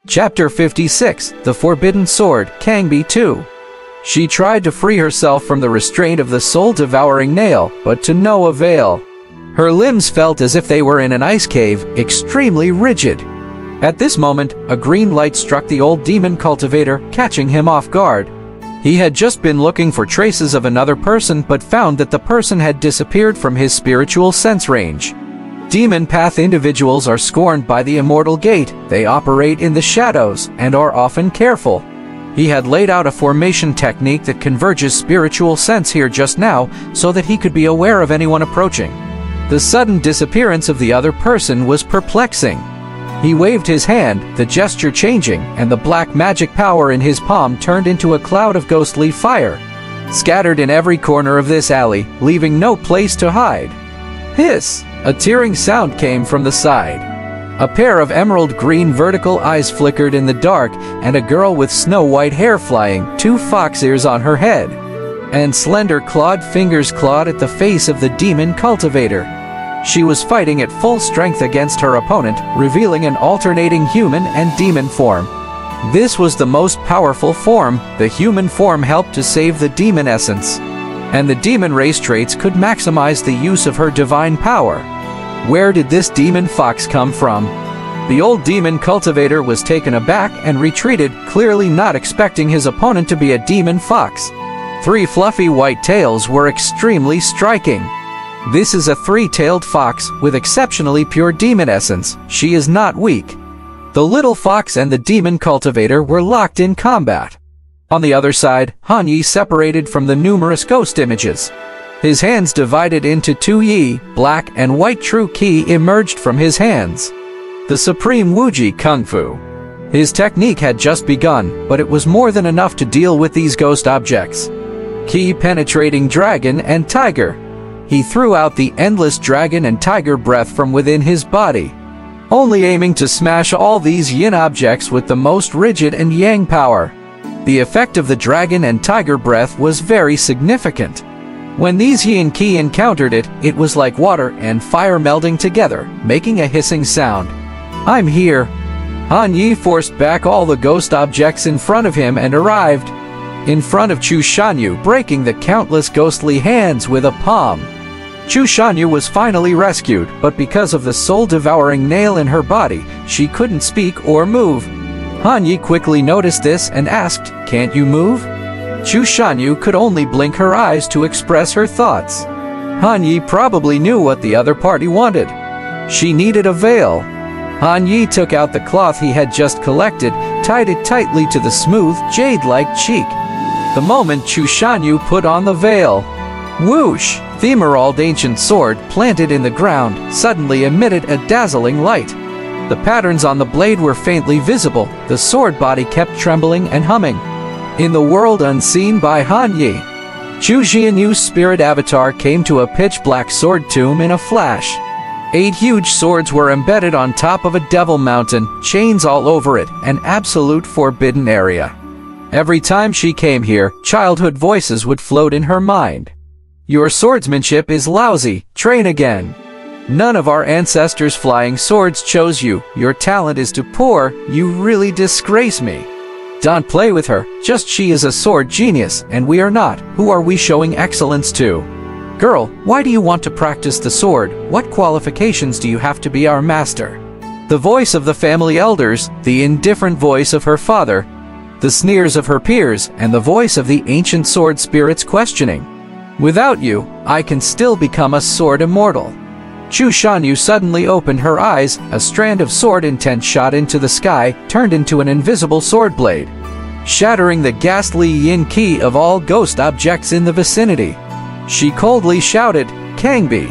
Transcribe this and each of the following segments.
Chapter 56, The Forbidden Sword, Cangbi 2. She tried to free herself from the restraint of the soul-devouring nail, but to no avail. Her limbs felt as if they were in an ice cave, extremely rigid. At this moment, a green light struck the old demon cultivator, catching him off guard. He had just been looking for traces of another person but found that the person had disappeared from his spiritual sense range. Demon path individuals are scorned by the immortal gate. They operate in the shadows and are often careful. He had laid out a formation technique that converges spiritual sense here just now so that he could be aware of anyone approaching. The sudden disappearance of the other person was perplexing. He waved his hand, the gesture changing, and the black magic power in his palm turned into a cloud of ghostly fire, scattered in every corner of this alley, leaving no place to hide. Hiss! A tearing sound came from the side. A pair of emerald green vertical eyes flickered in the dark, and a girl with snow-white hair flying, 2 fox ears on her head, and slender clawed fingers clawed at the face of the demon cultivator. She was fighting at full strength against her opponent, revealing an alternating human and demon form. This was the most powerful form. The human form helped to save the demon essence, and the demon race traits could maximize the use of her divine power. Where did this demon fox come from? The old demon cultivator was taken aback and retreated, clearly not expecting his opponent to be a demon fox. 3 fluffy white tails were extremely striking. This is a 3-tailed fox with exceptionally pure demon essence. She is not weak. The little fox and the demon cultivator were locked in combat. On the other side, Han Yi separated from the numerous ghost images. His hands divided into 2 Yi, black and white true Qi emerged from his hands. The supreme Wuji Kung Fu. His technique had just begun, but it was more than enough to deal with these ghost objects. Qi penetrating dragon and tiger. He threw out the endless dragon and tiger breath from within his body, only aiming to smash all these yin objects with the most rigid and yang power. The effect of the dragon and tiger breath was very significant. When these yin qi encountered it, it was like water and fire melding together, making a hissing sound. "I'm here." Han Yi forced back all the ghost objects in front of him and arrived in front of Chu Shanyu, breaking the countless ghostly hands with a palm. Chu Shanyu was finally rescued, but because of the soul-devouring nail in her body, she couldn't speak or move. Han Yi quickly noticed this and asked, "Can't you move?" Chu Shanyu could only blink her eyes to express her thoughts. Han Yi probably knew what the other party wanted. She needed a veil. Han Yi took out the cloth he had just collected, tied it tightly to the smooth, jade-like cheek. The moment Chu Shanyu put on the veil, whoosh! The emerald ancient sword, planted in the ground, suddenly emitted a dazzling light. The patterns on the blade were faintly visible. The sword body kept trembling and humming. In the world unseen by Han Yi, Chu Xianyu's spirit avatar came to a pitch-black sword tomb in a flash. 8 huge swords were embedded on top of a devil mountain, chains all over it, an absolute forbidden area. Every time she came here, childhood voices would float in her mind. "Your swordsmanship is lousy. Train again. None of our ancestors' flying swords chose you. Your talent is too poor. You really disgrace me. Don't play with her. Just she is a sword genius, and we are not. Who are we showing excellence to? Girl, why do you want to practice the sword? What qualifications do you have to be our master?" The voice of the family elders, the indifferent voice of her father, the sneers of her peers, and the voice of the ancient sword spirits questioning. "Without you, I can still become a sword immortal." Chu Shanyu suddenly opened her eyes. A strand of sword intent shot into the sky, turned into an invisible sword blade, shattering the ghastly yin qi of all ghost objects in the vicinity. She coldly shouted, "Cangbi!"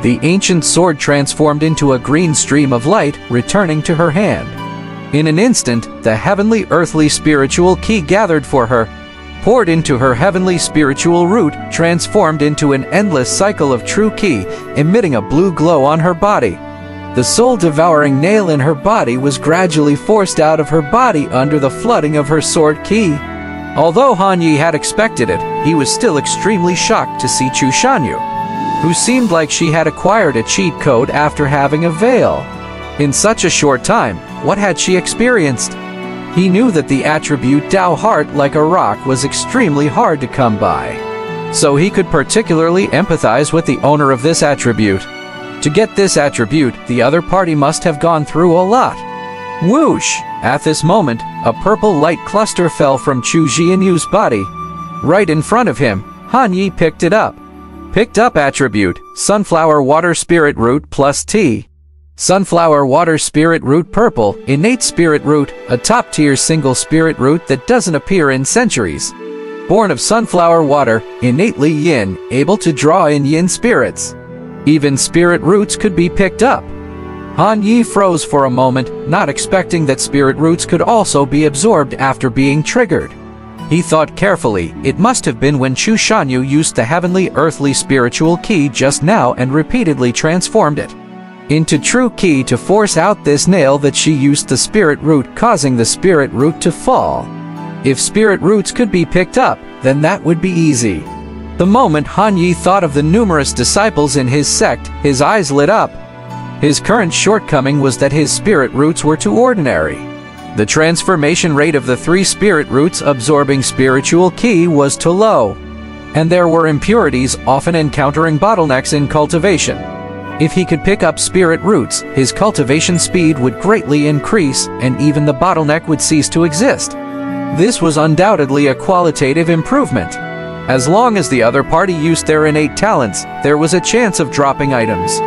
The ancient sword transformed into a green stream of light, returning to her hand. In an instant, the heavenly earthly spiritual qi gathered for her, poured into her heavenly spiritual root, transformed into an endless cycle of true qi, emitting a blue glow on her body. The soul-devouring nail in her body was gradually forced out of her body under the flooding of her sword qi. Although Han Yi had expected it, he was still extremely shocked to see Chu Shanyu, who seemed like she had acquired a cheat code after having a veil. In such a short time, What had she experienced? He knew that the attribute Dao Heart like a rock was extremely hard to come by. So he could particularly empathize with the owner of this attribute. To get this attribute, the other party must have gone through a lot. Whoosh! At this moment, a purple light cluster fell from Chu Jianyu's body. Right in front of him, Han Yi picked it up. Picked up attribute, Sunflower Water Spirit Root plus T. Sunflower Water Spirit Root Purple, Innate Spirit Root, a top-tier single spirit root that doesn't appear in centuries. Born of sunflower water, innately yin, able to draw in yin spirits. Even spirit roots could be picked up. Han Yi froze for a moment, not expecting that spirit roots could also be absorbed after being triggered. He thought carefully, it must have been when Chu Shanyu used the heavenly earthly spiritual key just now and repeatedly transformed it into true key to force out this nail that she used the spirit root, causing the spirit root to fall. If spirit roots could be picked up, then that would be easy. The moment Han Yi thought of the numerous disciples in his sect, his eyes lit up. His current shortcoming was that his spirit roots were too ordinary. The transformation rate of the 3 spirit roots absorbing spiritual ki was too low. And there were impurities, often encountering bottlenecks in cultivation. If he could pick up spirit roots, his cultivation speed would greatly increase, and even the bottleneck would cease to exist. This was undoubtedly a qualitative improvement. As long as the other party used their innate talents, there was a chance of dropping items.